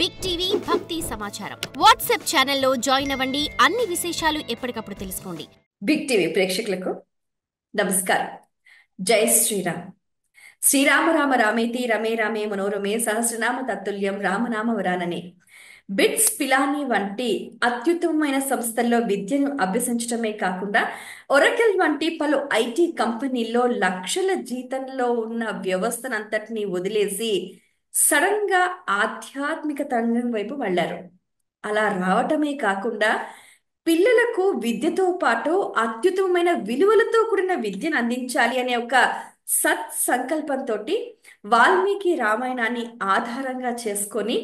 Big TV భక్తి సమాచారం WhatsApp ఛానల్లో జాయిన్ అవ్వండి. అన్ని విశేషాలు ఎప్పటికప్పుడు తెలుసుకోండి. బిగ్ టీవీ ప్రేక్షకులకు నమస్కారం. జై శ్రీరామ్. శ్రీరామ రామ రామేతి రమే రామే మనోరమే సహస్రనామ తత్తుల్యం రామనామ వరాననే. బిట్స్ పిలాని వంటి అత్యుత్తమమైన సంస్థల్లో విద్యను అభ్యసించడమే కాకుండా ఒరకిల్ వంటి పలు ఐటీ కంపెనీల్లో లక్షల జీతంలో ఉన్న వ్యవస్థనంతటినీ వదిలేసి సడన్ గా ఆధ్యాత్మిక తరంగం వైపు వెళ్ళారు. అలా రావటమే కాకుండా పిల్లలకు విద్యతో పాటు అత్యుత్తమమైన విలువలతో కూడిన విద్యను అందించాలి అనే ఒక సత్ సంకల్పంతో వాల్మీకి రామాయణాన్ని ఆధారంగా చేసుకొని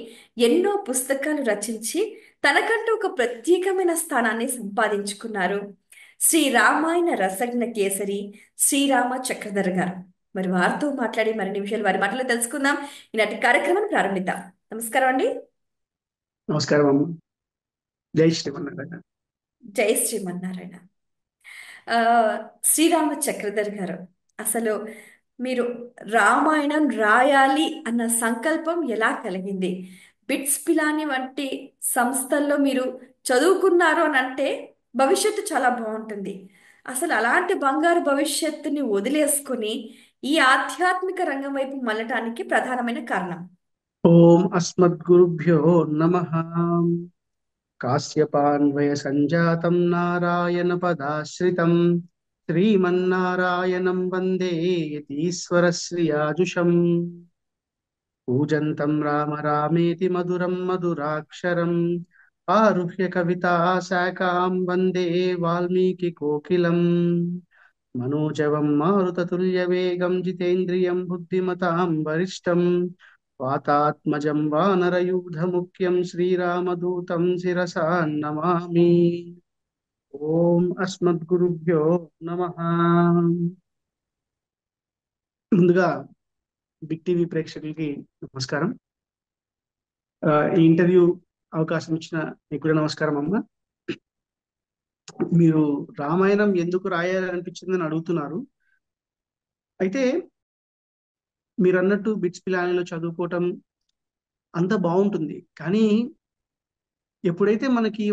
ఎన్నో పుస్తకాలు రచించి తనకంటూ ఒక ప్రత్యేకమైన స్థానాన్ని సంపాదించుకున్నారు శ్రీ రామాయణ రసజ్ఞ కేసరి శ్రీరామ చక్రధర్ గారు. మరి వారితో మాట్లాడి మరిన్ని విషయాలు వారి మాటలో తెలుసుకుందాం. ఈనాటి కార్యక్రమాన్ని ప్రారంభిద్దాం. నమస్కారం అండి. నమస్కారం అమ్మ. జై శ్రీమన్నారాయణ. జై శ్రీమన్నారాయణ. శ్రీరామ చక్రధర్ గారు, అసలు మీరు రామాయణం రాయాలి అన్న సంకల్పం ఎలా కలిగింది? బిట్స్ పిలాని వంటి సంస్థల్లో మీరు చదువుకున్నారు అని అంటే భవిష్యత్తు చాలా బాగుంటుంది. అసలు అలాంటి బంగారు భవిష్యత్తుని వదిలేసుకొని ఈ ఆధ్యాత్మిక రంగం వైపు మళ్ళటానికి ప్రధానమైన కారణం? ఓం అస్మద్గురుభ్యో నమః. కాశ్యపాన్వయ సంజాతం నారాయణ పదాశ్రితం శ్రీమన్నారాయణం వందే యతీశ్వర శ్రియాజుషం. పూజంతం రామ రామేతి మధురం మధురాక్షరం ఆరుహ్య కవితా శాఖాం వందే వాల్మీకి కోకిలం. మనోజవం మారుతతుల్య వేగం జితేంద్రియం బుద్ధిమతాం వరిష్టం వాతాత్మజం వానరయూధముఖ్యం శ్రీరామదూతం శిరసా నమామి. ఓం అస్మద్గురుభ్యో నమః. ముందుగా బిగ్ టీవీ ప్రేక్షకులకి నమస్కారం. ఈ ఇంటర్వ్యూ అవకాశం ఇచ్చిన మీకు కూడా నమస్కారం అమ్మ. మీరు రామాయణం ఎందుకు రాయాలనిపించిందని అడుగుతున్నారు. అయితే మీరు అన్నట్టు బిట్స్ పిలానీలో చదువుకోవటం అంత బాగుంటుంది, కానీ ఎప్పుడైతే మనకి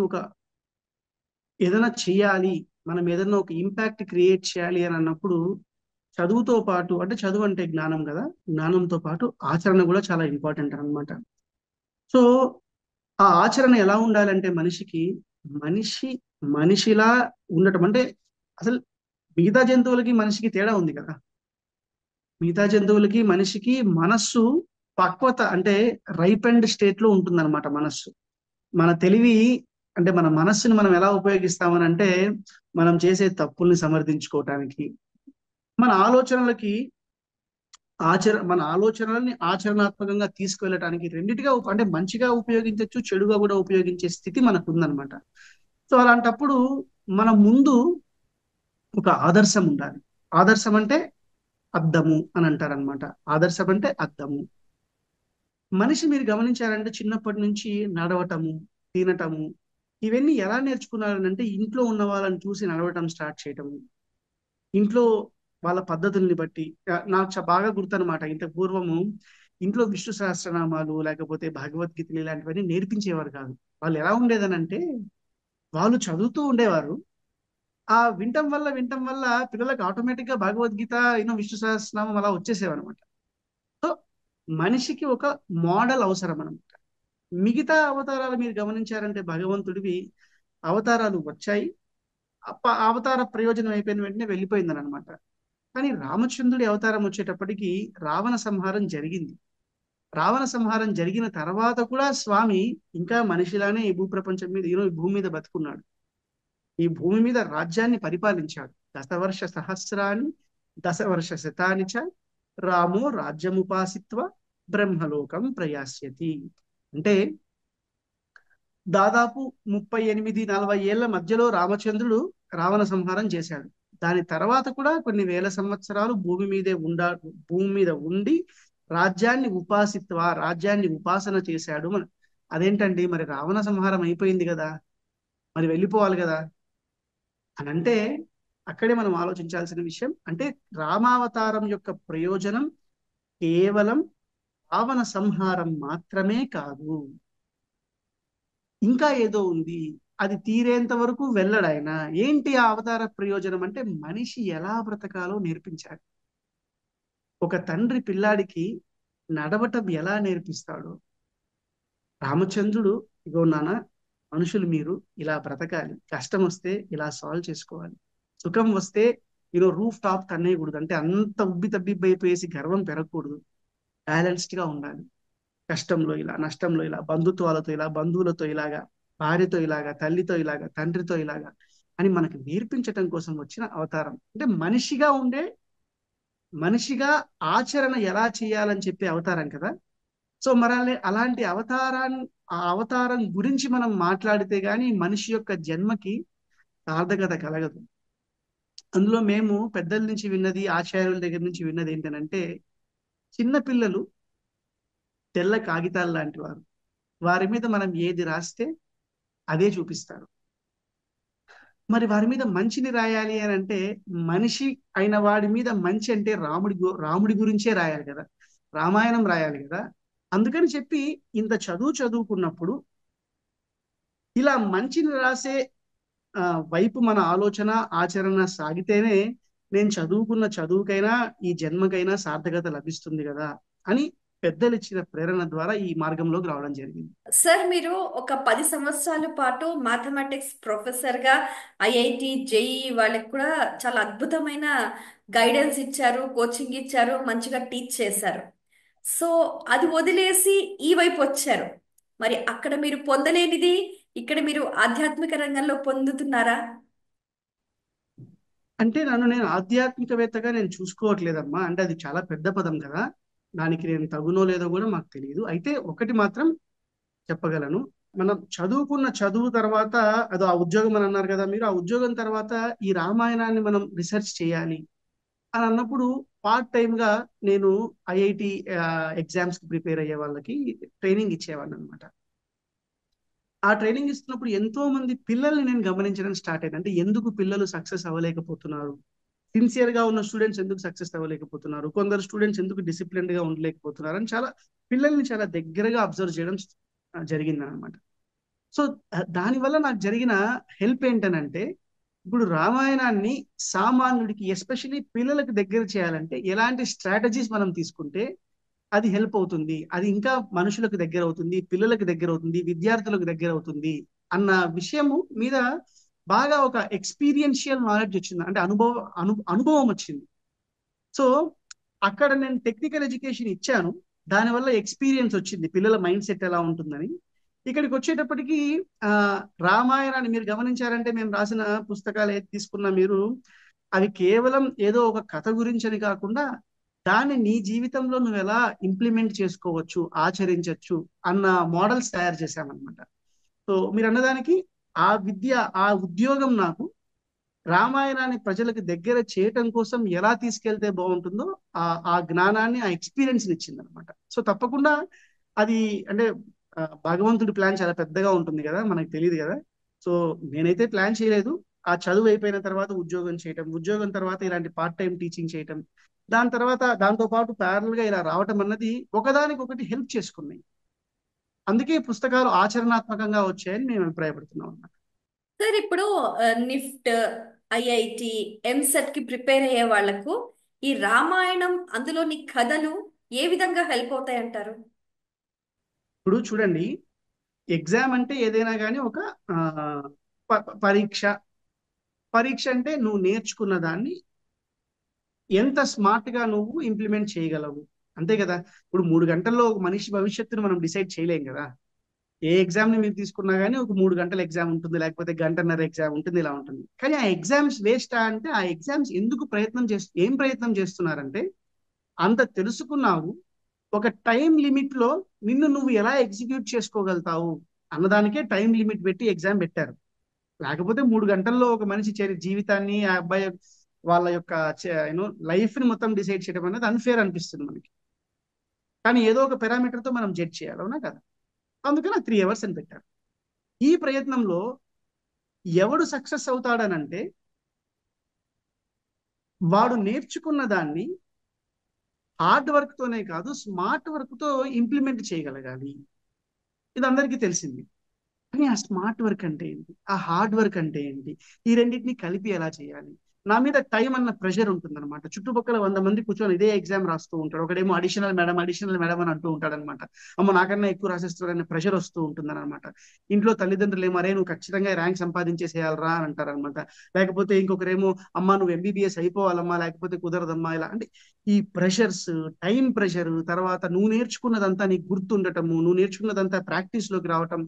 ఏదైనా చేయాలి, మనం ఏదైనా ఒక ఇంపాక్ట్ క్రియేట్ చేయాలి అని అన్నప్పుడు చదువుతో పాటు, అంటే చదువు అంటే జ్ఞానం కదా, జ్ఞానంతో పాటు ఆచరణ కూడా చాలా ఇంపార్టెంట్ అన్నమాట. సో ఆ ఆచరణ ఎలా ఉండాలంటే మనిషిలా ఉండటం. అంటే అసలు మిగతా జంతువులకి మనిషికి తేడా ఉంది కదా. మిగతా జంతువులకి మనిషికి మనస్సు పక్వత, అంటే రైప్ అండ్ స్టేట్ లో ఉంటుందన్నమాట మనస్సు. మన తెలివి, అంటే మన మనస్సుని మనం ఎలా ఉపయోగిస్తామని అంటే మనం చేసే తప్పుల్ని సమర్థించుకోవటానికి, మన ఆలోచనలని ఆచరణాత్మకంగా తీసుకువెళ్ళటానికి, రెండిటిగా అంటే మంచిగా ఉపయోగించవచ్చు, చెడుగా కూడా ఉపయోగించే స్థితి మనకు ఉందన్నమాట. సో అలాంటప్పుడు మన ముందు ఒక ఆదర్శం ఉండాలి. ఆదర్శం అంటే అద్దము అని అంటారనమాట. ఆదర్శం అంటే అద్దము. మనిషి మీరు గమనించారంటే చిన్నప్పటి నుంచి నడవటము, తినటము, ఇవన్నీ ఎలా నేర్చుకున్నారనంటే ఇంట్లో ఉన్న వాళ్ళని చూసి నడవటం స్టార్ట్ చేయటము, ఇంట్లో వాళ్ళ పద్ధతుల్ని బట్టి. నాకు బాగా గుర్తనమాట, ఇంత పూర్వము ఇంట్లో విష్ణు సహస్రనామాలు లేకపోతే భగవద్గీతలు ఇలాంటివన్నీ నేర్పించేవారు కాదు. వాళ్ళు ఎలా ఉండేదనంటే వాళ్ళు చదువుతూ ఉండేవారు. ఆ వింటం వల్ల పిల్లలకు ఆటోమేటిక్ గా భగవద్గీత, విష్ణు సహస్రనామం అలా వచ్చేసేవన్నమాట. సో మనిషికి ఒక మోడల్ అవసరం అనమాట. మిగతా అవతారాలు మీరు గమనించారంటే భగవంతుడివి అవతారాలు వచ్చాయి, అవతార ప్రయోజనం అయిపోయిన వెంటనే వెళ్ళిపోయిందని అనమాట. కానీ రామచంద్రుడి అవతారం వచ్చేటప్పటికి రావణ సంహారం జరిగింది. రావణ సంహారం జరిగిన తర్వాత కూడా స్వామి ఇంకా మనిషిలానే ఈ భూప్రపంచం మీద, ఈ భూమి మీద బతుకున్నాడు. ఈ భూమి మీద రాజ్యాన్ని పరిపాలించాడు. దశవర్ష సహస్రాన్ని దశవర్ష శతాని చ రామో రాజ్యముపాసిత్వ బ్రహ్మలోకం ప్రయాస్యతి. అంటే దాదాపు 38-40 ఏళ్ల మధ్యలో రామచంద్రుడు రావణ సంహారం చేశాడు. దాని తర్వాత కూడా కొన్ని వేల సంవత్సరాలు భూమి మీద ఉండి రాజ్యాన్ని ఉపాసన చేశాడు. అదేంటండి, మరి రావణ సంహారం అయిపోయింది కదా, మరి వెళ్ళిపోవాలి కదా అని అంటే అక్కడే మనం ఆలోచించాల్సిన విషయం. అంటే రామావతారం యొక్క ప్రయోజనం కేవలం రావణ సంహారం మాత్రమే కాదు. ఇంకా ఏదో ఉంది, అది తీరేంత వరకు వెళ్ళడాయన. ఏంటి ఆ అవతార ప్రయోజనం అంటే మనిషి ఎలా బ్రతకాలో నేర్పించాడు. ఒక తండ్రి పిల్లాడికి నడవటం ఎలా నేర్పిస్తాడో, రామచంద్రుడు ఇగో నాన్న, మనుషులు మీరు ఇలా బ్రతకాలి, కష్టం వస్తే ఇలా సాల్వ్ చేసుకోవాలి, సుఖం వస్తే రూఫ్ టాప్ కన్నేయకూడదు, అంటే అంత ఉబ్బి తబ్బిబ్బైపోయేసి గర్వం పెరగకూడదు, బ్యాలెన్స్డ్ గా ఉండాలి. కష్టంలో ఇలా, నష్టంలో ఇలా, బంధుత్వాలతో ఇలా, బంధువులతో ఇలాగా, భార్యతో ఇలాగా, తల్లితో ఇలాగా, తండ్రితో ఇలాగా అని మనకు నేర్పించటం కోసం వచ్చిన అవతారం. అంటే మనిషిగా ఆచరణ ఎలా చేయాలని చెప్పే అవతారం కదా. సో మరి అలాంటి ఆ అవతారం గురించి మనం మాట్లాడితే గాని మనిషి యొక్క జన్మకి సార్థకత కలగదు. అందులో మేము పెద్దల నుంచి విన్నది, ఆచార్యుల దగ్గర నుంచి విన్నది ఏంటనంటే, చిన్న పిల్లలు తెల్ల కాగితాలు లాంటి వారు. వారి మీద మనం ఏది రాస్తే అదే చూపిస్తారు. మరి వారి మీద మంచిని రాయాలి అని అంటే, మనిషి అయిన వాడి మీద మంచి అంటే రాముడి గురించే రాయాలి కదా, రామాయణం రాయాలి కదా. అందుకని చెప్పి ఇంత చదువుకున్నప్పుడు ఇలా మంచిని రాసే ఆ, వైపు మన ఆలోచన ఆచరణ సాగితేనే నేను చదువుకున్న చదువుకైనా ఈ జన్మకైనా సార్థకత లభిస్తుంది కదా అని పెద్దలు ఇచ్చిన ప్రేరణ ద్వారా ఈ మార్గంలోకి రావడం జరిగింది. సార్, మీరు ఒక 10 సంవత్సరాల పాటు మ్యాథమెటిక్స్ ప్రొఫెసర్గా ఐఐటి జేఈ వాళ్ళకి కూడా చాలా అద్భుతమైన గైడెన్స్ ఇచ్చారు, కోచింగ్ ఇచ్చారు, మంచిగా టీచ్ చేశారు. సో అది వదిలేసి ఈ వైపు వచ్చారు. మరి అక్కడ మీరు పొందలేనిది ఇక్కడ మీరు ఆధ్యాత్మిక రంగంలో పొందుతున్నారా? అంటే నేను ఆధ్యాత్మికవేత్తగా నేను చూసుకోవట్లేదమ్మా. అంటే అది చాలా పెద్ద పదం కదా, దానికి నేను తగునో లేదో కూడా మాకు తెలియదు. అయితే ఒకటి మాత్రం చెప్పగలను, మనం చదువుకున్న చదువు తర్వాత, అదో ఆ ఉద్యోగం అని అన్నారు కదా మీరు, ఆ ఉద్యోగం తర్వాత ఈ రామాయణాన్ని మనం రీసెర్చ్ చేయాలి అని అన్నప్పుడు పార్ట్ టైం గా నేను ఐఐటి ఎగ్జామ్స్ కి ప్రిపేర్ అయ్యే వాళ్ళకి ట్రైనింగ్ ఇచ్చేవాడిని అనమాట. ఆ ట్రైనింగ్ ఇస్తున్నప్పుడు ఎంతో మంది పిల్లల్ని నేను గమనించడం స్టార్ట్ అయింది. అంటే ఎందుకు పిల్లలు సక్సెస్ అవ్వలేకపోతున్నారు, సిన్సియర్ గా ఉన్న స్టూడెంట్స్ ఎందుకు సక్సెస్ అవ్వలేకపోతున్నారు, కొందరు స్టూడెంట్స్ ఎందుకు డిసిప్లిన్డ్ గా ఉండలేకపోతున్నారు అని పిల్లల్ని చాలా దగ్గరగా అబ్జర్వ్ చేయడం జరిగింది అనమాట. సో దానివల్ల నాకు జరిగిన హెల్ప్ ఏంటనంటే, ఇప్పుడు రామాయణాన్ని సామాన్యుడికి ఎస్పెషలీ పిల్లలకు దగ్గర చేయాలంటే ఎలాంటి స్ట్రాటజీస్ మనం తీసుకుంటే అది హెల్ప్ అవుతుంది, అది ఇంకా మనుషులకు దగ్గర అవుతుంది, పిల్లలకు దగ్గర అవుతుంది, విద్యార్థులకు దగ్గర అవుతుంది అన్న విషయము మీద బాగా ఒక ఎక్స్పీరియన్షియల్ నాలెడ్జ్ వచ్చింది. అంటే అనుభవం వచ్చింది. సో అక్కడ నేను టెక్నికల్ ఎడ్యుకేషన్ ఇచ్చాను, దానివల్ల ఎక్స్పీరియన్స్ వచ్చింది పిల్లల మైండ్ సెట్ ఎలా ఉంటుందని. ఇక్కడికి వచ్చేటప్పటికి ఆ రామాయణాన్ని మీరు గమనించారంటే, మేము రాసిన పుస్తకాలు ఏది తీసుకున్నా మీరు, అవి కేవలం ఏదో ఒక కథ గురించి అని కాకుండా దాన్ని నీ జీవితంలో నువ్వు ఎలా ఇంప్లిమెంట్ చేసుకోవచ్చు, ఆచరించవచ్చు అన్న మోడల్స్ తయారు చేశామన్నమాట. సో మీరు అన్నదానికి ఆ ఉద్యోగం నాకు రామాయణాన్ని ప్రజలకు దగ్గర చేయటం కోసం ఎలా తీసుకెళ్తే బాగుంటుందో ఆ జ్ఞానాన్ని, ఆ ఎక్స్పీరియన్స్ ఇచ్చింది అనమాట. సో తప్పకుండా అది అంటే భగవంతుడి ప్లాన్ చాలా పెద్దగా ఉంటుంది కదా, మనకు తెలియదు కదా. సో నేనైతే ప్లాన్ చేయలేదు. ఆ చదువు అయిపోయిన తర్వాత ఉద్యోగం చేయటం, ఉద్యోగం తర్వాత ఇలాంటి పార్ట్ టైం టీచింగ్ చేయటం, దాని తర్వాత దాంతో పాటు ప్యారల్ గా ఇలా రావటం అన్నది ఒకదానికొకటి హెల్ప్ చేసుకున్నాయి. అందుకే పుస్తకాలు ఆచరణాత్మకంగా వచ్చాయని మేము అభిప్రాయపడుతున్నాం అన్నమాట. సార్, ఇప్పుడు నిఫ్ట్, ఐఐటి, ఎంసెట్ కి ప్రిపేర్ అయ్యే వాళ్లకు ఈ రామాయణం అందులోని కథలు ఏ విధంగా హెల్ప్ అవుతాయి అంటారు? ఇప్పుడు చూడండి, ఎగ్జామ్ అంటే ఏదైనా కానీ ఒక ఆ, పరీక్ష. పరీక్ష అంటే నువ్వు నేర్చుకున్న దాన్ని ఎంత స్మార్ట్ గా నువ్వు ఇంప్లిమెంట్ చేయగలవు, అంతే కదా. ఇప్పుడు 3 గంటల్లో ఒక మనిషి భవిష్యత్తును మనం డిసైడ్ చేయలేం కదా. ఏ ఎగ్జామ్ ని మీరు తీసుకున్నా కానీ ఒక 3 గంటల ఎగ్జామ్ ఉంటుంది, లేకపోతే గంటన్నర ఎగ్జామ్ ఉంటుంది, ఇలా ఉంటుంది. కానీ ఆ ఎగ్జామ్స్ వేస్టా అంటే, ఆ ఎగ్జామ్స్ ఎందుకు ఏం ప్రయత్నం చేస్తున్నారంటే, అంత తెలుసుకున్నావు, ఒక టైం లిమిట్ లో నిన్ను నువ్వు ఎలా ఎగ్జిక్యూట్ చేసుకోగలుగుతావు అన్నదానికే టైం లిమిట్ పెట్టి ఎగ్జామ్ పెట్టారు. లేకపోతే 3 గంటల్లో ఒక మనిషి జీవితాన్ని, ఆ అబ్బాయి వాళ్ళ యొక్క లైఫ్ ని మొత్తం డిసైడ్ చేయడం అనేది అన్ఫేర్ అనిపిస్తుంది మనకి. కానీ ఏదో ఒక పారామీటర్ తో మనం జడ్జ్ చేయాలి, అవునా కదా. అందుకని 3 అవర్స్ అని పెట్టారు. ఈ ప్రయత్నంలో ఎవడు సక్సెస్ అవుతాడనంటే, వాడు నేర్చుకున్న దాన్ని హార్డ్ వర్క్ తోనే కాదు, స్మార్ట్ వర్క్ తో ఇంప్లిమెంట్ చేయగలగాలి. ఇది అందరికీ తెలిసింది. కానీ ఆ స్మార్ట్ వర్క్ అంటే ఏంటి, ఆ హార్డ్ వర్క్ అంటే ఏంటి, ఈ రెండింటిని కలిపి ఎలా చేయాలి. నా మీద టైం అన్న ప్రెషర్ ఉంటుంది అనమాట. చుట్టుపక్కల 100 మంది కూర్చొని ఇదే ఎగ్జామ్ రాస్తూ ఉంటాడు. ఒకడేమో అడిషనల్ మేడం అని అంటూ ఉంటాడు అనమాట. అమ్మ నాకన్నా ఎక్కువ రాసేస్తారు అనే ప్రెషర్ వస్తూ ఉంటుంది అనమాట. ఇంట్లో తల్లిదండ్రులు ఏమో అరే నువ్వు ఖచ్చితంగా ర్యాంక్ సంపాదించేసేయాలరా అని అంటారనమాట. లేకపోతే ఇంకొకరేమో అమ్మ నువ్వు ఎంబీబీఎస్ అయిపోవాలమ్మా లేకపోతే కుదరదమ్మా ఇలా. అంటే ఈ ప్రెషర్స్, టైం ప్రెషర్, తర్వాత నువ్వు నేర్చుకున్నదంతా నీకు గుర్తుండటము, నువ్వు నేర్చుకున్నదంతా ప్రాక్టీస్ లోకి రావటం,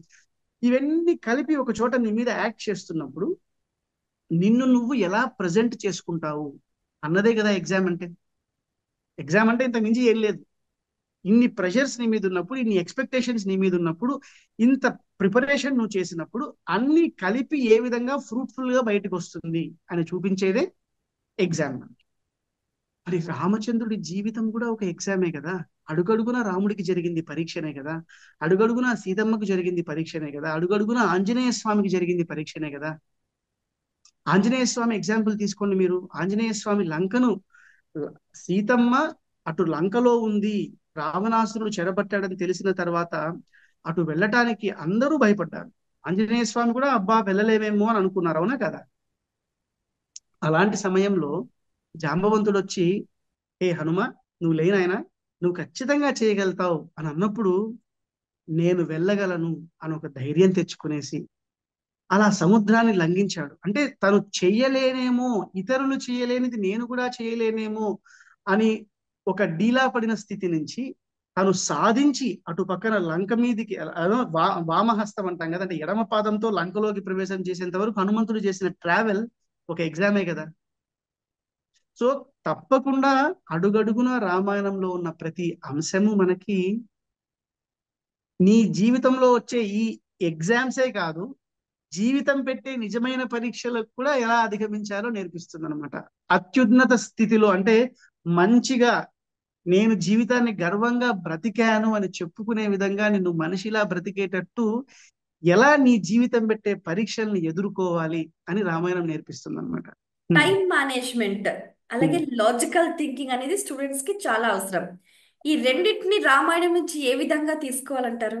ఇవన్నీ కలిపి ఒక చోట నీ మీద యాక్ట్ చేస్తున్నప్పుడు నిన్ను నువ్వు ఎలా ప్రజెంట్ చేసుకుంటావు అన్నదే కదా ఎగ్జామ్ అంటే. ఎగ్జామ్ అంటే ఇంత మించి ఏం లేదు. ఇన్ని ప్రెషర్స్ నీ మీద ఉన్నప్పుడు, ఇన్ని ఎక్స్పెక్టేషన్స్ నీ మీద ఉన్నప్పుడు, ఇంత ప్రిపరేషన్ నువ్వు చేసినప్పుడు అన్ని కలిపి ఏ విధంగా ఫ్రూట్ఫుల్ గా బయటకు వస్తుంది అని చూపించేదే ఎగ్జామ్. మరి రామచంద్రుడి జీవితం కూడా ఒక ఎగ్జామే కదా. అడుగడుగున రాముడికి జరిగింది పరీక్షనే కదా. అడుగడుగున సీతమ్మకు జరిగింది పరీక్షనే కదా. అడుగడుగున ఆంజనేయ స్వామికి జరిగింది పరీక్షనే కదా. ఆంజనేయ స్వామి ఎగ్జాంపుల్ తీసుకోండి మీరు. ఆంజనేయ స్వామి లంకను, సీతమ్మ అటు లంకలో ఉంది, రావణాసురుడు చెరబట్టాడని తెలిసిన తర్వాత అటు వెళ్ళటానికి అందరూ భయపడ్డారు. ఆంజనేయ స్వామి కూడా అబ్బా వెళ్ళలేమేమో అని అనుకున్నారు, అవునా కదా. అలాంటి సమయంలో జాంబవంతుడు వచ్చి ఏ హనుమ నువ్వు లేనాయనా, నువ్వు ఖచ్చితంగా చేయగలుగుతావు అని అన్నప్పుడు నేను వెళ్ళగలను అని ఒక ధైర్యం తెచ్చుకునేసి అలా సముద్రాన్ని లంఘించాడు. అంటే తను చెయ్యలేనేమో, ఇతరులు చేయలేనిది నేను కూడా చేయలేనేమో అని ఒక డీలా పడిన స్థితి నుంచి తను సాధించి అటు పక్కన లంక మీదికి వామహస్తం అంటాం కదా, అంటే ఎడమ పాదంతో లంకలోకి ప్రవేశం చేసేంత వరకు హనుమంతుడు చేసిన ట్రావెల్ ఒక ఎగ్జామే కదా. సో తప్పకుండా అడుగడుగున రామాయణంలో ఉన్న ప్రతి అంశము మనకి నీ జీవితంలో వచ్చే ఈ ఎగ్జామ్సే కాదు, జీవితం పెట్టే నిజమైన పరీక్షలకు కూడా ఎలా అధిగమించాలో నేర్పిస్తుంది అనమాట. అత్యున్నత స్థితిలో అంటే మంచిగా నేను జీవితాన్ని గర్వంగా బ్రతికాను అని చెప్పుకునే విధంగా నిన్ను మనిషిలా బ్రతికేటట్టు ఎలా నీ జీవితం పెట్టే పరీక్షల్ని ఎదుర్కోవాలి అని రామాయణం నేర్పిస్తుంది అనమాట. టైం మేనేజ్మెంట్ అలాగే లాజికల్ థింకింగ్ అనేది స్టూడెంట్స్ కి చాలా అవసరం. ఈ రెండింటిని రామాయణం నుంచి ఏ విధంగా తీసుకోవాలంటారు?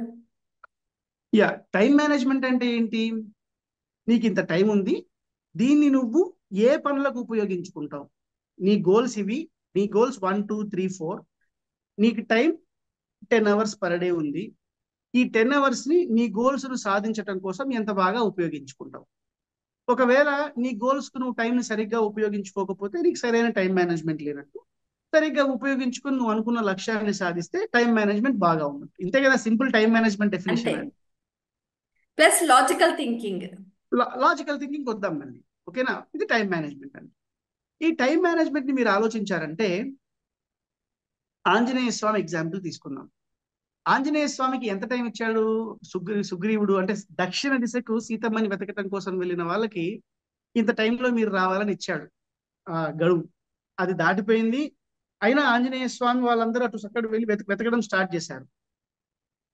యా, టైం మేనేజ్మెంట్ అంటే ఏంటి, నీకు ఇంత టైం ఉంది, దీన్ని నువ్వు ఏ పనులకు ఉపయోగించుకుంటావు. నీ గోల్స్ ఇవి, నీ గోల్స్ 1 2 3 4, నీకు టైం 10 hours పర్ డే ఉంది. ఈ 10 hours ని నీ గోల్స్ ను సాధించటం కోసం ఎంత బాగా ఉపయోగించుకుంటావు. ఒకవేళ నీ గోల్స్ కు నువ్వు టైంని సరిగ్గా ఉపయోగించుకోకపోతే నీకు సరైన టైం మేనేజ్మెంట్ లేనట్టు. సరిగ్గా ఉపయోగించుకుని నువ్వు అనుకున్న లక్ష్యాన్ని సాధిస్తే టైం మేనేజ్మెంట్ బాగా ఉన్నట్టు. ఇంతే కదా సింపుల్ టైం మేనేజ్మెంట్ అంతే, డెఫినేషన్ అని. Plus logical thinking. Logical thinking వద్దాం మళ్ళీ, ఓకేనా. ఇది టైం మేనేజ్మెంట్ అండి. ఈ టైం మేనేజ్మెంట్ ని మీరు ఆలోచించారంటే ఆంజనేయ స్వామి ఎగ్జాంపుల్ తీసుకుందాం. ఆంజనేయ స్వామికి ఎంత టైం ఇచ్చాడు సుగ్రీవుడు, అంటే దక్షిణ దిశకు సీతమ్మని వెతకటం కోసం వెళ్ళిన వాళ్ళకి ఇంత టైంలో మీరు రావాలని ఇచ్చాడు గడువు. అది దాటిపోయింది. అయినా ఆంజనేయ స్వామి వాళ్ళందరూ అటు చక్కటి వెళ్ళి వెతకడం స్టార్ట్ చేశారు.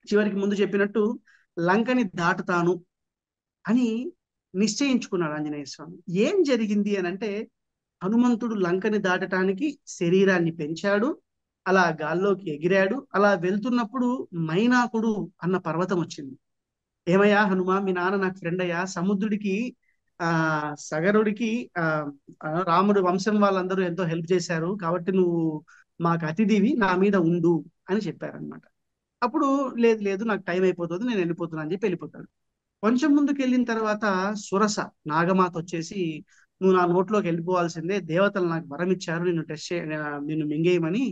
చివరికి ముందు చెప్పినట్టు లంకని దాటుతాను అని నిశ్చయించుకున్నాడు ఆంజనేయ స్వామి. ఏం జరిగింది అని అంటే హనుమంతుడు లంకని దాటటానికి శరీరాన్ని పెంచాడు, అలా గాల్లోకి ఎగిరాడు. అలా వెళ్తున్నప్పుడు మైనాకుడు అన్న పర్వతం వచ్చింది. ఏమయ్యా హనుమ, మీ నాన్న నాకు ఫ్రెండ్ అయ్యా, సముద్రుడికి సగరుడికి రాముడు వంశం వాళ్ళందరూ ఎంతో హెల్ప్ చేశారు, కాబట్టి నువ్వు మాకు అతిథివి, నా మీద ఉండు అని చెప్పారనమాట. అప్పుడు లేదు లేదు నాకు టైం అయిపోతుంది, నేను వెళ్ళిపోతున్నా అని చెప్పి వెళ్ళిపోతాడు. కొంచెం ముందుకు వెళ్ళిన తర్వాత సురస నాగమాత వచ్చేసి నువ్వు నా నోట్లోకి వెళ్ళిపోవాల్సిందే, దేవతలు నాకు వరం ఇచ్చారు నిన్ను టెస్ట్ నిన్ను మింగేయమని,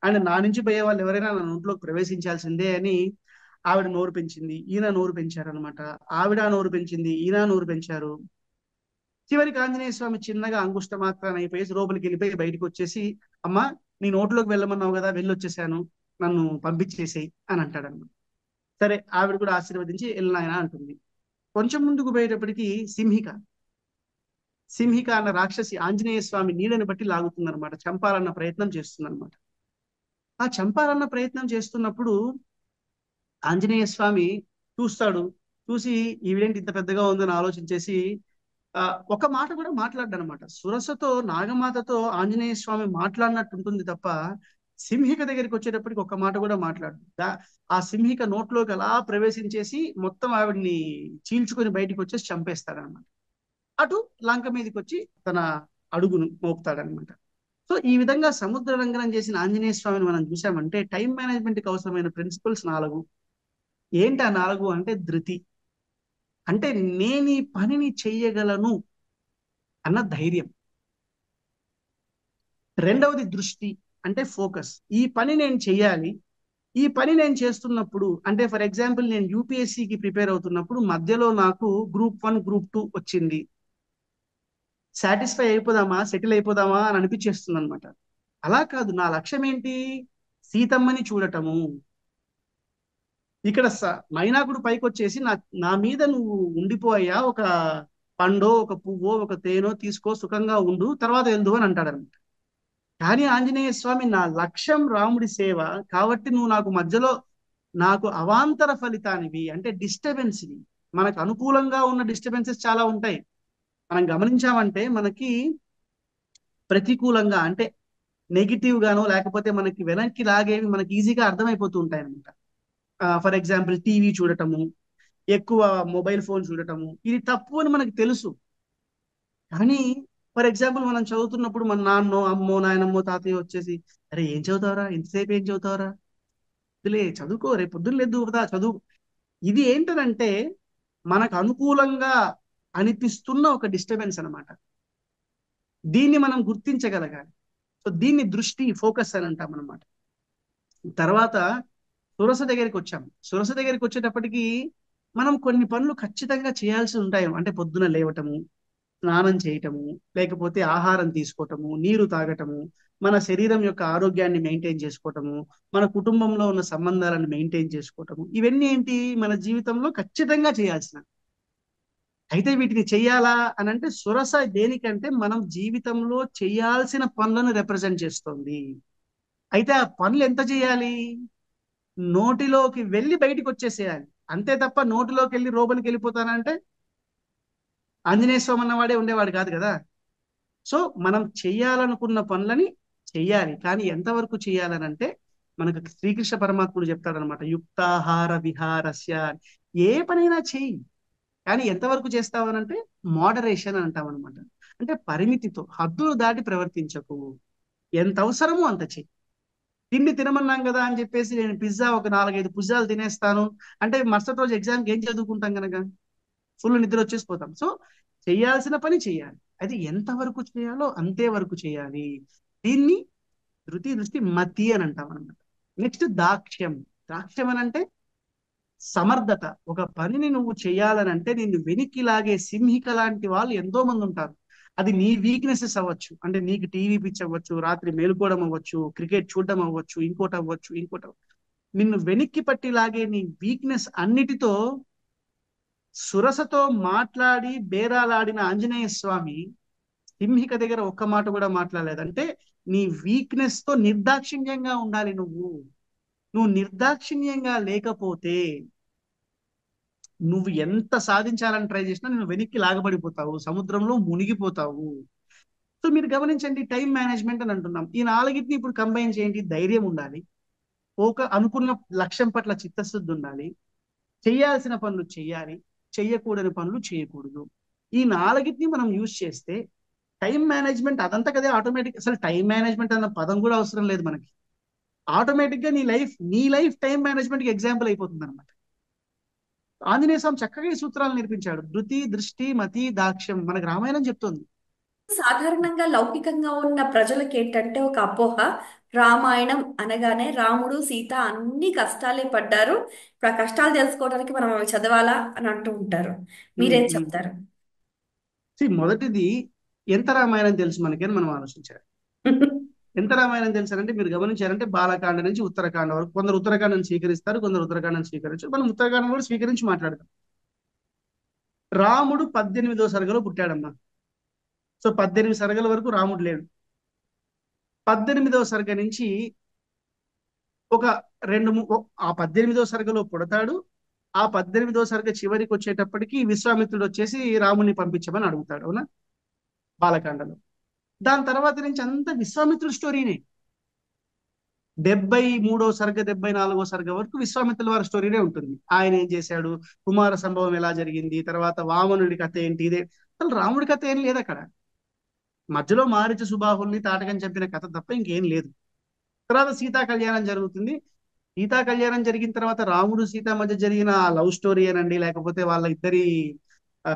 అండ్ నా నుంచి పోయే వాళ్ళు ఎవరైనా నా నోట్లోకి ప్రవేశించాల్సిందే అని ఆవిడ నోరు పెంచింది, ఈయన నోరు పెంచారనమాట. ఆవిడ నోరు పెంచింది, ఈయన నోరు పెంచారు. చివరికి ఆంజనేయ స్వామి చిన్నగా అంగుష్ట మాత్రాన్ని అయిపోయేసి లోపలికి వెళ్ళిపోయి బయటకు వచ్చేసి అమ్మ నీ నోట్లోకి వెళ్ళమన్నావు కదా, వెళ్ళొచ్చేసాను, నన్ను పంపించేసేయి అని అంటాడన్నమాట. సరే ఆవిడ కూడా ఆశీర్వదించి వెళ్ళినాయన అంటుంది. కొంచెం ముందుకు పోయేటప్పటికి సింహిక అన్న రాక్షసి ఆంజనేయ స్వామి నీడని బట్టి లాగుతుందన్నమాట, చంపాలన్న ప్రయత్నం చేస్తుందన్నమాట. ఆ చంపాలన్న ప్రయత్నం చేస్తున్నప్పుడు ఆంజనేయ స్వామి చూస్తాడు. చూసి ఈవిడేంటి ఇంత పెద్దగా ఉందని ఆలోచించేసి ఒక మాట కూడా మాట్లాడ్డనమాట. సురసతో నాగమాతతో ఆంజనేయ స్వామి మాట్లాడినట్టు ఉంటుంది తప్ప సింహిక దగ్గరికి వచ్చేటప్పటికి ఒక్క మాట కూడా మాట్లాడు. ఆ సింహిక నోట్లోకి అలా ప్రవేశించేసి మొత్తం ఆవిడ్ని చీల్చుకొని బయటికి వచ్చేసి చంపేస్తాడనమాట. అటు లంక మీదకి వచ్చి తన అడుగును మోపుతాడనమాట. సో ఈ విధంగా సముద్ర లంఘనం చేసిన ఆంజనేయ స్వామిని మనం చూసామంటే టైం మేనేజ్మెంట్ కి అవసరమైన ప్రిన్సిపల్స్ 4. ఏంటి ఆ 4 అంటే ధృతి, అంటే నేను ఈ పనిని చెయ్యగలను అన్న ధైర్యం. రెండవది దృష్టి, అంటే ఫోకస్. ఈ పని నేను చెయ్యాలి, ఈ పని నేను చేస్తున్నప్పుడు, అంటే ఫర్ ఎగ్జాంపుల్ నేను యూపీఎస్సికి ప్రిపేర్ అవుతున్నప్పుడు మధ్యలో నాకు గ్రూప్ 1 గ్రూప్ 2 వచ్చింది, సాటిస్ఫై అయిపోదామా, సెటిల్ అయిపోదామా అని అనిపించేస్తుంది అనమాట. అలా కాదు, నా లక్ష్యం ఏంటి, సీతమ్మని చూడటము. ఇక్కడ మైనాకుడు పైకి వచ్చేసి నా మీద నువ్వు ఉండిపోయా, ఒక పండో ఒక పువ్వో ఒక తేనో తీసుకో, సుఖంగా ఉండు, తర్వాత వెళ్దు అని అంటాడనమాట. కానీ ఆంజనేయ స్వామి, నా లక్ష్యం రాముడి సేవ కాబట్టి నువ్వు నాకు మధ్యలో నాకు అవాంతర ఫలితానివి, అంటే డిస్టర్బెన్స్వి. మనకు అనుకూలంగా ఉన్న డిస్టర్బెన్సెస్ చాలా ఉంటాయి. మనం గమనించామంటే మనకి ప్రతికూలంగా, అంటే నెగిటివ్ గానో లేకపోతే మనకి వెనక్కి లాగేవి మనకి ఈజీగా అర్థమైపోతూ ఉంటాయి అనమాట. ఫర్ ఎగ్జాంపుల్ టీవీ చూడటము, ఎక్కువ మొబైల్ ఫోన్ చూడటము, ఇది తప్పు అని మనకు తెలుసు. కానీ ఫర్ ఎగ్జాంపుల్ మనం చదువుతున్నప్పుడు మన నాన్నో అమ్మో నాయనమ్మో తాతయ్య వచ్చేసి, అరే ఏం చదువుతావరా, ఇంతసేపు ఏం చదువుతావరా, ఇదిలే చదువుకో, రేపు పొద్దున్న లేదు కదా చదువు. ఇది ఏంటనంటే మనకు అనుకూలంగా అనిపిస్తున్న ఒక డిస్టర్బెన్స్ అనమాట. దీన్ని మనం గుర్తించగలగాలి. సో దీన్ని దృష్టి, ఫోకస్ అని అంటాం అనమాట. తర్వాత సురస దగ్గరికి వచ్చాం. సురస దగ్గరికి వచ్చేటప్పటికి మనం కొన్ని పనులు ఖచ్చితంగా చేయాల్సి ఉంటాయి. అంటే పొద్దున లేవటము, స్నానం చేయటము, లేకపోతే ఆహారం తీసుకోవటము, నీరు తాగటము, మన శరీరం యొక్క ఆరోగ్యాన్ని మెయింటైన్ చేసుకోవటము, మన కుటుంబంలో ఉన్న సంబంధాలను మెయింటైన్ చేసుకోవటము, ఇవన్నీ ఏంటి మన జీవితంలో ఖచ్చితంగా చేయాల్సిన. అయితే వీటిని చెయ్యాలా అని అంటే సురస దేనికంటే మనం జీవితంలో చేయాల్సిన పనులను రిప్రజెంట్ చేస్తుంది. అయితే ఆ పనులు ఎంత చేయాలి, నోటిలోకి వెళ్ళి బయటికి వచ్చేసేయాలి. అంతే తప్ప నోటిలోకి వెళ్ళి రోబనికి వెళ్ళిపోతానంటే ఆంజనేయ స్వామి అన్నవాడే ఉండేవాడు కాదు కదా. సో మనం చెయ్యాలనుకున్న పనులని చెయ్యాలి, కానీ ఎంతవరకు చెయ్యాలని అంటే మనకు శ్రీకృష్ణ పరమాత్ముడు చెప్తాడనమాట, యుక్తాహార విహారస్య. ఏ పనైనా చెయ్యి, కానీ ఎంతవరకు చేస్తావనంటే మోడరేషన్ అని అంటాం అనమాట. అంటే పరిమితితో, హద్దులు దాటి ప్రవర్తించకు, ఎంత అవసరమో అంత చెయ్యి. తిండి తినమన్నాం కదా అని చెప్పేసి నేను పిజ్జా ఒక 4-5 పిజ్జాలు తినేస్తాను అంటే మరుసటి రోజు ఎగ్జామ్కి ఏం చదువుకుంటాం కనుక, ఫుల్ నిద్ర వచ్చేసిపోతాం. సో చేయాల్సిన పని చేయాలి, అది ఎంతవరకు చేయాలో అంతే వరకు చేయాలి. దీన్ని ధృతి, దృష్టి, మతి అని అంటాం అనమాట. నెక్స్ట్ దాక్ష్యం. దాక్ష్యం అని అంటే సమర్థత. ఒక పనిని నువ్వు చేయాలనంటే నిన్ను వెనక్కి లాగే సింహిక లాంటి వాళ్ళు ఎంతో మంది ఉంటారు. అది నీ వీక్నెసెస్ అవ్వచ్చు, అంటే నీకు టీవీ పిచ్ అవ్వచ్చు, రాత్రి మేలుకోవడం అవ్వచ్చు, క్రికెట్ చూడడం అవ్వచ్చు, ఇంకోటి అవ్వచ్చు, ఇంకోటి నిన్ను వెనక్కి పట్టి లాగే నీ వీక్నెస్ అన్నిటితో సురసతో మాట్లాడి బేరాలాడిన ఆంజనేయ స్వామి సింహిక దగ్గర ఒక్క మాట కూడా మాట్లాడలేదు. అంటే నీ వీక్నెస్ తో నిర్దాక్షిణ్యంగా ఉండాలి. నువ్వు నిర్దాక్షిణ్యంగా లేకపోతే నువ్వు ఎంత సాధించాలని ట్రై చేసినా నువ్వు వెనక్కి లాగబడిపోతావు, సముద్రంలో మునిగిపోతావు. సో మీరు గమనించండి, టైం మేనేజ్మెంట్ అని అంటున్నాం. ఈ 4ని ఇప్పుడు కంబైన్ చేయండి. ధైర్యం ఉండాలి, అనుకున్న లక్ష్యం పట్ల చిత్తశుద్ధి ఉండాలి, చేయాల్సిన పనులు చేయాలి, చెయ్యకూడని పనులు చేయకూడదు. ఈ 4ని మనం యూజ్ చేస్తే టైం మేనేజ్మెంట్ అదంతా కదే ఆటోమేటిక్. అసలు టైం మేనేజ్మెంట్ అన్న పదం కూడా అవసరం లేదు మనకి. ఆటోమేటిక్ గా నీ లైఫ్ టైం మేనేజ్మెంట్ కి ఎగ్జాంపుల్ అయిపోతుంది అనమాట. ఆంజనేయ స్వామి చక్కగా ఈ సూత్రాలు నేర్పించాడు. ధృతి, దృష్టి, మతి, దాక్ష్యం మనకు రామాయణం చెప్తుంది. సాధారణంగా లౌకికంగా ఉన్న ప్రజలకి ఏంటంటే ఒక అపోహ, రామాయణం అనగానే రాముడు సీత అన్ని కష్టాలే పడ్డారు, ఇప్పుడు ఆ కష్టాలు తెలుసుకోవడానికి మనం అవి చదవాలా అని అంటూ ఉంటారు. మీరేం చెప్తారు? మొదటిది, ఎంత రామాయణం తెలుసు మనకి అని మనం ఆలోచించాలి. ఎంత రామాయణం తెలుసు అంటే మీరు గమనించారంటే బాలకాండ నుంచి ఉత్తరాఖండ వరకు, కొందరు ఉత్తరాఖండం స్వీకరిస్తారు, కొందరు ఉత్తరాఖండం స్వీకరించారు. మనం ఉత్తరాఖండం కూడా స్వీకరించి మాట్లాడతాం. రాముడు 18వ సర్గలో పుట్టాడమ్మా. సో 18 సర్గల వరకు రాముడు లేడు. 18వ సర్గ నుంచి ఒక ఆ 18వ సర్గలో పుడతాడు. ఆ 18వ సర్గ చివరికి వచ్చేటప్పటికి విశ్వామిత్రుడు వచ్చేసి రాముని పంపించమని అడుగుతాడు, అవునా, బాలకాండలో. దాని తర్వాత నుంచి అంతా విశ్వామిత్రుడి స్టోరీనే. 73వ సర్గ 74వ సర్గ వరకు విశ్వామిత్రుల వారి స్టోరీనే ఉంటుంది. ఆయన ఏం చేశాడు, కుమార సంభవం ఎలా జరిగింది, తర్వాత వామనుడి కథ ఏంటి, ఇదే. అసలు రాముడి కథ ఏం లేదు అక్కడ. మధ్యలో మారీచ సుబాహుల్ని తాటకని చంపిన కథ తప్ప ఇంకేం లేదు. తర్వాత సీతా కళ్యాణం జరుగుతుంది. సీతా కళ్యాణం జరిగిన తర్వాత రాముడు సీత మధ్య జరిగిన లవ్ స్టోరీ అనండి, లేకపోతే వాళ్ళ ఇద్దరి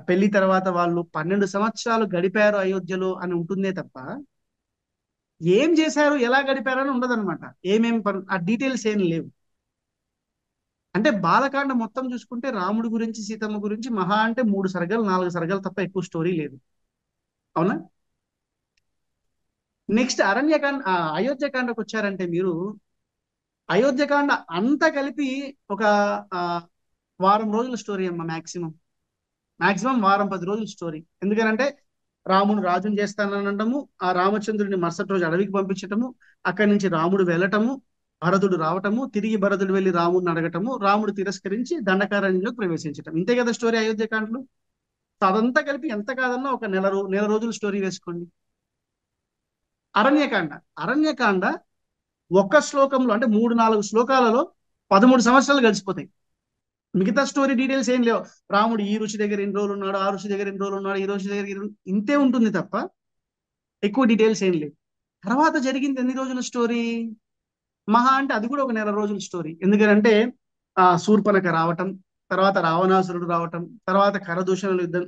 పెళ్లి తర్వాత వాళ్ళు 12 సంవత్సరాలు గడిపారు అయోధ్యలో అని ఉంటుందే తప్ప ఏం చేశారు, ఎలా గడిపారు అని ఉండదన్నమాట. ఆ డీటెయిల్స్ ఏం లేవు. అంటే బాలకాండ మొత్తం చూసుకుంటే రాముడి గురించి సీతమ్మ గురించి మహా అంటే 3 సర్గలు 4 సర్గలు తప్ప ఎక్కువ స్టోరీ లేదు. అవునా? నెక్స్ట్ అయోధ్యకాండకు వచ్చారంటే మీరు, అయోధ్యకాండ అంతా కలిపి ఒక ఆ, వారం రోజుల స్టోరీ అమ్మ. మాక్సిమం వారం 10 రోజుల స్టోరీ. ఎందుకనంటే రాముడు రాజుని చేస్తాననటము, ఆ రామచంద్రుడిని మరుసటి రోజు అడవికి పంపించటము, అక్కడి నుంచి రాముడు వెళ్ళటము, భరతుడు రావటము, తిరిగి భరతుడు వెళ్ళి రాముడిని అడగటము, రాముడు తిరస్కరించి దండకారణ్యంలోకి ప్రవేశించటం. ఇంతే కదా స్టోరీ అయోధ్యకాండలో. అదంతా కలిపి ఎంత కాదన్నా ఒక నెల రోజుల స్టోరీ వేసుకోండి. అరణ్యకాండ ఒక్క శ్లోకంలో అంటే 3-4 శ్లోకాలలో 13 సంవత్సరాలు గడిచిపోతాయి. మిగతా స్టోరీ డీటెయిల్స్ ఏం లేవు. రాముడు ఈ ఋషి దగ్గర ఎన్ని రోజులు ఉన్నాడు, ఆ ఋషి దగ్గర ఎన్ని రోజులు ఉన్నాడు, ఈ ఋషి దగ్గర ఇంతే ఉంటుంది తప్ప ఎక్కువ డీటెయిల్స్ ఏం లేవు. తర్వాత జరిగింది ఎన్ని రోజుల స్టోరీ? మహా అంటే అది కూడా ఒక నెల రోజుల స్టోరీ. ఎందుకంటే శూర్పణఖ రావటం, తర్వాత రావణాసురుడు రావటం, తర్వాత కరదూషణులు యుద్ధం,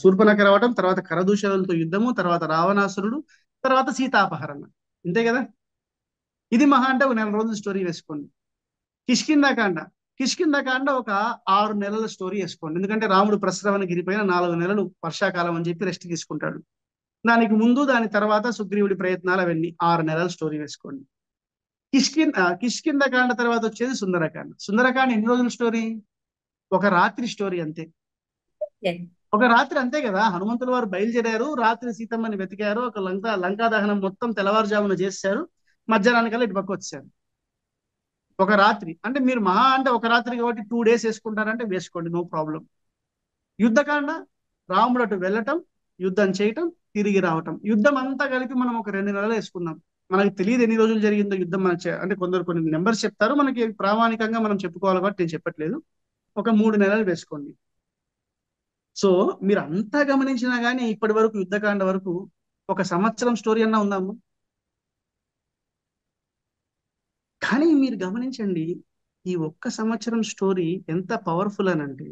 శూర్పణఖ రావటం, తర్వాత కరదూషణులతో యుద్ధము, తర్వాత రావణాసురుడు, తర్వాత సీతాపహరణ. ఇంతే కదా. ఇది మహా అంటే ఒక నెల రోజుల స్టోరీ వేసుకోండి. కిష్కింధాకాండ కిష్కింధాకాండ ఒక 6 నెలల స్టోరీ వేసుకోండి. ఎందుకంటే రాముడు ప్రస్రవణ గిరిపైన 4 నెలలు వర్షాకాలం అని చెప్పి రెస్ట్ తీసుకుంటాడు. దానికి ముందు దాని తర్వాత సుగ్రీవుడి ప్రయత్నాలు అవన్నీ 6 నెలల స్టోరీ వేసుకోండి. కిష్కింధాకాండ తర్వాత వచ్చేది సుందరకాండ ఎన్ని రోజుల స్టోరీ? ఒక రాత్రి స్టోరీ అంతే. ఒక రాత్రి అంతే కదా. హనుమంతుల వారు బయలుదేరారు, రాత్రి సీతమ్మని వెతికారు, ఒక లంకా దహనం మొత్తం తెల్లవారుజామున చేశారు, మధ్యాహ్నానికల్లా ఇటు పక్క వచ్చారు. ఒక రాత్రి అంటే మీరు మహా అంటే ఒక రాత్రి కాబట్టి 2 days వేసుకుంటారంటే వేసుకోండి, నో ప్రాబ్లం. యుద్ధకాండ రాముడు అటు వెళ్ళటం, యుద్ధం చేయటం, తిరిగి రావటం. యుద్ధం అంతా కలిపి మనం ఒక 2 నెలలు వేసుకున్నాం. మనకు తెలియదు ఎన్ని రోజులు జరిగిందో యుద్ధం. అంటే కొన్ని నెంబర్స్ చెప్తారు, మనకి ప్రామాణికంగా మనం చెప్పుకోవాలి కాబట్టి నేను చెప్పట్లేదు. ఒక 3 నెలలు వేసుకోండి. సో మీరు అంతా గమనించినా కానీ ఇప్పటి వరకు యుద్ధకాండ వరకు ఒక సంవత్సరం స్టోరీ అన్నా ఉందాము. కానీ మీరు గమనించండి, ఈ ఒక్క సంవత్సరం స్టోరీ ఎంత పవర్ఫుల్ అనంటే,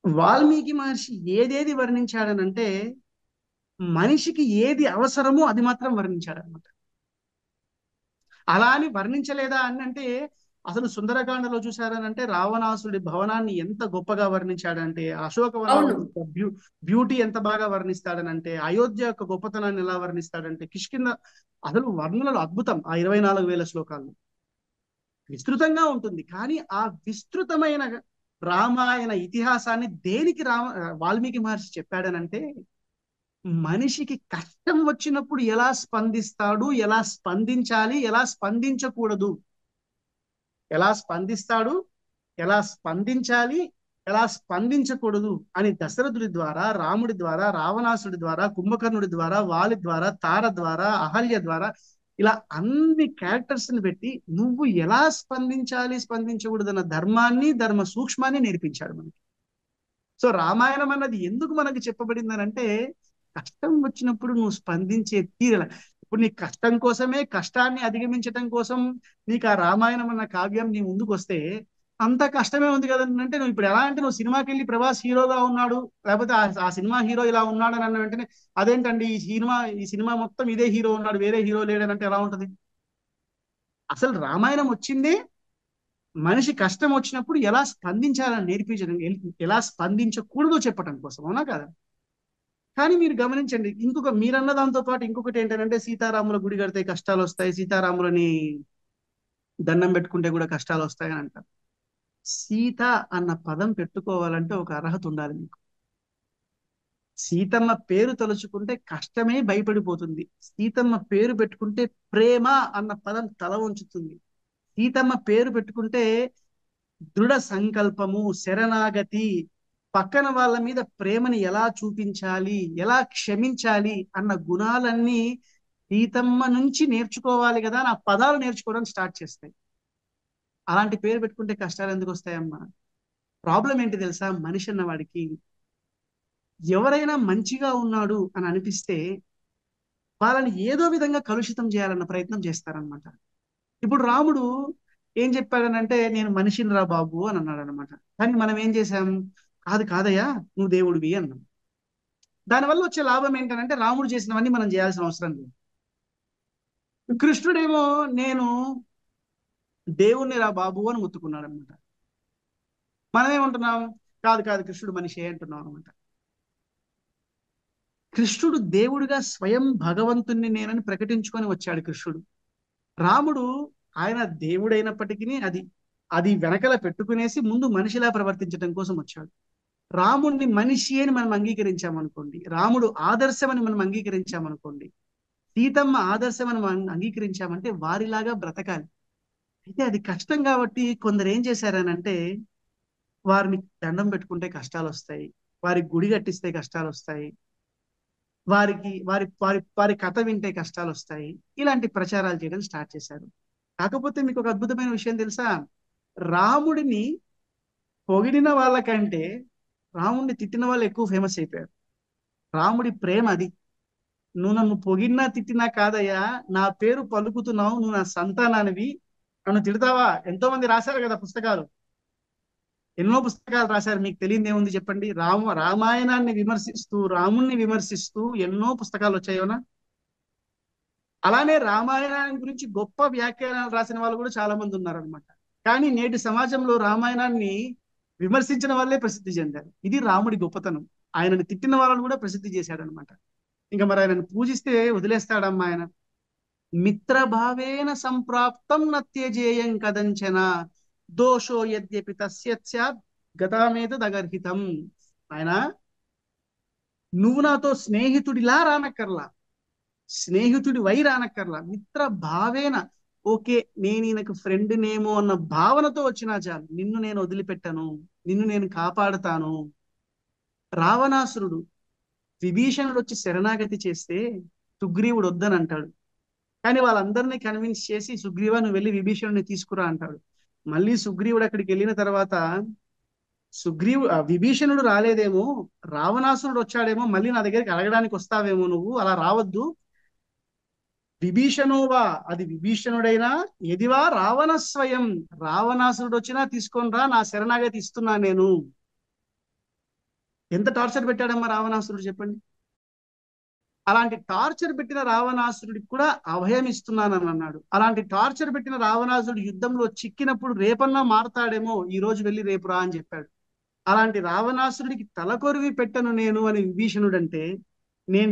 వాల్మీకి మహర్షి ఏదేది వర్ణించాడనంటే మనిషికి ఏది అవసరమో అది మాత్రం వర్ణించాడనమాట. అలా అని వర్ణించలేదా అని అంటే, అసలు సుందరకాండలో చూసారనంటే రావణాసుడి భవనాన్ని ఎంత గొప్పగా వర్ణించాడంటే, అశోకవనం బ్యూటీ ఎంత బాగా వర్ణిస్తాడనంటే, అయోధ్య యొక్క గొప్పతనాన్ని ఎలా వర్ణిస్తాడంటే, కిష్కింద అసలు వర్ణనలు అద్భుతం. ఆ 24,000 శ్లోకాలు విస్తృతంగా ఉంటుంది. కానీ ఆ విస్తృతమైన రామాయణ ఇతిహాసాన్ని దేనికి వాల్మీకి మహర్షి చెప్పాడనంటే, మనిషికి కష్టం వచ్చినప్పుడు ఎలా స్పందిస్తాడు, ఎలా స్పందించాలి, ఎలా స్పందించకూడదు, ఎలా స్పందిస్తాడు, ఎలా స్పందించాలి, ఎలా స్పందించకూడదు అని దశరథుడి ద్వారా, రాముడి ద్వారా, రావణాసుడి ద్వారా, కుంభకర్ణుడి ద్వారా, వాలి ద్వారా, తార ద్వారా, అహల్య ద్వారా, ఇలా అన్ని క్యారెక్టర్స్ ని పెట్టి నువ్వు ఎలా స్పందించాలి, స్పందించకూడదన్న ధర్మాన్ని, ధర్మ సూక్ష్మాన్ని నేర్పించాడు మనకి. సో రామాయణం అన్నది ఎందుకు మనకు చెప్పబడింది అంటే, కష్టం వచ్చినప్పుడు నువ్వు స్పందించే తీరల. ఇప్పుడు నీ కష్టం కోసమే, కష్టాన్ని అధిగమించటం కోసం నీకు ఆ రామాయణం అన్న కావ్యం నీ ముందుకు వస్తే అంత కష్టమే ఉంది కదండి. అంటే నువ్వు ఇప్పుడు ఎలా అంటే, నువ్వు సినిమాకి వెళ్ళి ప్రభాస్ హీరోగా ఉన్నాడు, లేకపోతే ఆ సినిమా హీరో ఇలా ఉన్నాడు అని అన్న వెంటనే అదేంటండి ఈ సినిమా మొత్తం ఇదే హీరో ఉన్నాడు, వేరే హీరో లేడని అంటే ఎలా ఉంటది? అసలు రామాయణం వచ్చిందే మనిషి కష్టం వచ్చినప్పుడు ఎలా స్పందించాలని నేర్పించడం, ఎలా స్పందించకూడదో చెప్పటం కోసం. అవునా కదా? కానీ మీరు గమనించండి, మీరన్న దాంతో పాటు ఇంకొకటి ఏంటంటే, సీతారాముల గుడి కడితే కష్టాలు వస్తాయి, సీతారాములని దండం పెట్టుకుంటే కూడా కష్టాలు వస్తాయని అంటారు. సీత అన్న పదం పెట్టుకోవాలంటే ఒక అర్హత ఉండాలి మీకు. సీతమ్మ పేరు తలుచుకుంటే కష్టమే భయపడిపోతుంది. సీతమ్మ పేరు పెట్టుకుంటే ప్రేమ అన్న పదం తల వంచుతుంది. సీతమ్మ పేరు పెట్టుకుంటే దృఢ సంకల్పము, శరణాగతి, పక్కన వాళ్ళ మీద ప్రేమని ఎలా చూపించాలి, ఎలా క్షమించాలి అన్న గుణాలన్నీ సీతమ్మ నుంచి నేర్చుకోవాలి కదా అని ఆ పదాలు నేర్చుకోవడం స్టార్ట్ చేస్తాయి. అలాంటి పేరు పెట్టుకుంటే కష్టాలు ఎందుకు వస్తాయమ్మా? ప్రాబ్లం ఏంటి తెలుసా? మనిషి అన్న వాడికి ఎవరైనా మంచిగా ఉన్నాడు అని అనిపిస్తే వాళ్ళని ఏదో విధంగా కలుషితం చేయాలన్న ప్రయత్నం చేస్తారనమాట. ఇప్పుడు రాముడు ఏం చెప్పాడనంటే, నేను మనిషిని రా బాబు అని అన్నాడు అనమాట. కానీ మనం ఏం చేసాం? కాదు కాదయ్యా, నువ్వు దేవుడివి అన్నాం. దానివల్ల వచ్చే లాభం ఏంటంటే రాముడు చేసినవన్నీ మనం చేయాల్సిన అవసరం లేదు. కృష్ణుడేమో నేను దేవుణ్ణి రా బాబు అని ముత్తుకున్నాడు అనమాట. మనమేమంటున్నాం? కాదు కాదు, కృష్ణుడు మనిషే అంటున్నాం అనమాట. కృష్ణుడు దేవుడిగా స్వయం భగవంతుణ్ణి నేనని ప్రకటించుకొని వచ్చాడు కృష్ణుడు. రాముడు ఆయన దేవుడైనప్పటికీ అది వెనకల పెట్టుకునేసి ముందు మనిషిలా ప్రవర్తించడం కోసం వచ్చాడు. రాముడిని మనిషి అని మనం అంగీకరించామనుకోండి, రాముడు ఆదర్శం అని మనం అంగీకరించామనుకోండి, సీతమ్మ ఆదర్శం అని మనం అంగీకరించామంటే వారిలాగా బ్రతకాలి. అయితే అది కష్టం కాబట్టి కొందరు ఏం చేశారనంటే, వారిని దండం పెట్టుకుంటే కష్టాలు వస్తాయి, వారి గుడి కట్టిస్తే కష్టాలు వస్తాయి, వారికి వారి వారి వారి కథ వింటే కష్టాలు వస్తాయి, ఇలాంటి ప్రచారాలు చేయడం స్టార్ట్ చేశారు. కాకపోతే మీకు ఒక అద్భుతమైన విషయం తెలుసా? రాముడిని పొగిడిన వాళ్ళకంటే రాముడిని తిట్టిన వాళ్ళు ఎక్కువ ఫేమస్ అయిపోయారు. రాముడి ప్రేమ అది. నువ్వు నన్ను పొగిడినా తిట్టినా కాదయ్యా, నా పేరు పలుకుతున్నావు, నువ్వు నా సంతానానివి, నన్ను తిడతావా? ఎంతో మంది రాశారు కదా పుస్తకాలు, ఎన్నో పుస్తకాలు రాశారు. మీకు తెలియదు ఏముంది చెప్పండి? రామాయణాన్ని విమర్శిస్తూ, రాముణ్ణి విమర్శిస్తూ ఎన్నో పుస్తకాలు వచ్చాయోనా? అలానే రామాయణాన్ని గురించి గొప్ప వ్యాఖ్యానాలు రాసిన వాళ్ళు కూడా చాలా మంది ఉన్నారనమాట. కానీ నేటి సమాజంలో రామాయణాన్ని విమర్శించిన వాళ్ళే ప్రసిద్ధి చెందారు. ఇది రాముడి గొప్పతనం. ఆయనని తిట్టిన వాళ్ళని కూడా ప్రసిద్ధి చేశాడనమాట. ఇంకా మరి ఆయనను పూజిస్తే వదిలేస్తాడమ్మా ఆయన? మిత్రభావేన సంప్రాప్తం నత్యజేయం కదంచన దోషో యద్యపి తస్యత్ గతామేత దగర్హితం. ఆయన నువ్వు నాతో స్నేహితుడిలా రానక్కర్లా, స్నేహితుడి వై రానక్కర్లా, మిత్ర భావేన, ఓకే నేను ఈయనకు ఫ్రెండ్ నేమో అన్న భావనతో వచ్చినా చాలు, నిన్ను నేను వదిలిపెట్టను, నిన్ను నేను కాపాడుతాను. రావణాసురుడు విభీషణుడు వచ్చి శరణాగతి చేస్తే సుగ్రీవుడు వద్దని అంటాడు. కానీ వాళ్ళందరినీ కన్విన్స్ చేసి సుగ్రీవ నువ్వు వెళ్ళి విభీషణుడిని తీసుకురా అంటాడు. మళ్ళీ సుగ్రీవుడు అక్కడికి వెళ్ళిన తర్వాత విభీషణుడు రాలేదేమో, రావణాసురుడు వచ్చాడేమో, మళ్ళీ నా దగ్గరికి అడగడానికి వస్తావేమో, నువ్వు అలా రావద్దు, విభీషణోవా, అది విభీషణుడైనా ఎదివా రావణ స్వయం, రావణాసురుడు వచ్చినా తీసుకొని రా, నా శరణాగతి ఇస్తున్నా నేను. ఎంత టార్చర్ పెట్టాడమ్మా రావణాసురుడు చెప్పండి? అలాంటి టార్చర్ పెట్టిన రావణాసురుడికి కూడా అభయం ఇస్తున్నానని అన్నాడు. అలాంటి టార్చర్ పెట్టిన రావణాసురుడు యుద్ధంలో చిక్కినప్పుడు రేపన్నా మారతాడేమో, ఈ రోజు వెళ్ళి రేపు రా అని చెప్పాడు. అలాంటి రావణాసురుడికి తలకొరివి పెట్టను నేను అని విభీషణుడు అంటే, నేను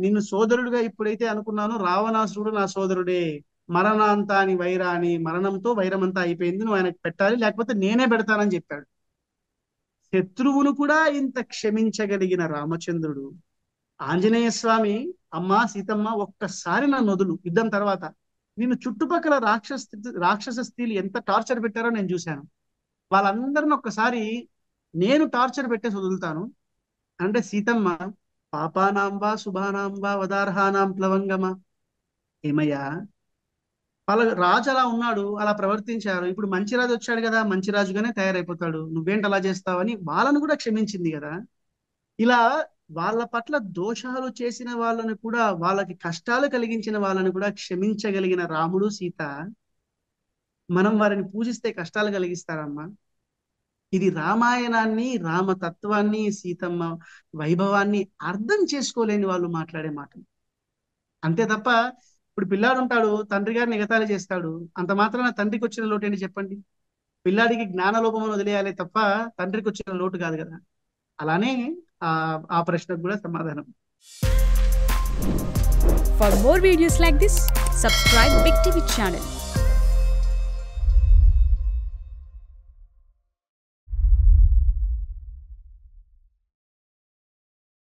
నిన్ను సోదరుడుగా ఇప్పుడైతే అనుకున్నాను, రావణాసురుడు నా సోదరుడే, మరణాంతాని వైరాని, మరణంతో వైరమంతా అయిపోయింది, నువ్వు ఆయనకు పెట్టాలి, లేకపోతే నేనే పెడతానని చెప్పాడు. శత్రువును కూడా ఇంత క్షమించగలిగిన రామచంద్రుడు ఆంజనేయ స్వామి, అమ్మా సీతమ్మ ఒక్కసారి నన్ను వదులు, యుద్ధం తర్వాత నిన్ను చుట్టుపక్కల రాక్షస స్త్రీలు ఎంత టార్చర్ పెట్టారో నేను చూశాను, వాళ్ళందరిని ఒక్కసారి నేను టార్చర్ పెట్టేసి వదులుతాను అంటే, సీతమ్మ పాపానాంబా శుభానాంబా వదార్హానాం ప్లవంగమ, ఏమయ్యా వాళ్ళ రాజు అలా ఉన్నాడు, అలా ప్రవర్తించారు, ఇప్పుడు మంచి రాజు వచ్చాడు కదా, మంచి రాజుగానే తయారైపోతాడు, నువ్వేంటి అలా చేస్తావని వాళ్ళను కూడా క్షమించింది కదా. ఇలా వాళ్ళ పట్ల దోషాలు చేసిన వాళ్ళని కూడా, వాళ్ళకి కష్టాలు కలిగించిన వాళ్ళని కూడా క్షమించగలిగిన రాముడు సీత, మనం వారిని పూజిస్తే కష్టాలు కలిగిస్తారమ్మా? ఇది రామాయణాన్ని, రామతత్వాన్ని, సీతమ్మ వైభవాన్ని అర్థం చేసుకోలేని వాళ్ళు మాట్లాడే మాటలు. అంతే తప్ప, ఇప్పుడు పిల్లాడు ఉంటాడు, తండ్రి గారిని ఎగతాళి చేస్తాడు, అంత మాత్రాన తండ్రికి వచ్చిన లోటు ఏంటి చెప్పండి? పిల్లాడికి జ్ఞానలోపమని వదిలేయాలి తప్ప తండ్రికి వచ్చిన లోటు కాదు కదా. అలానే ఆ ప్రశ్నకు కూడా సమాధానం. For more videos like this, subscribe Big TV channel.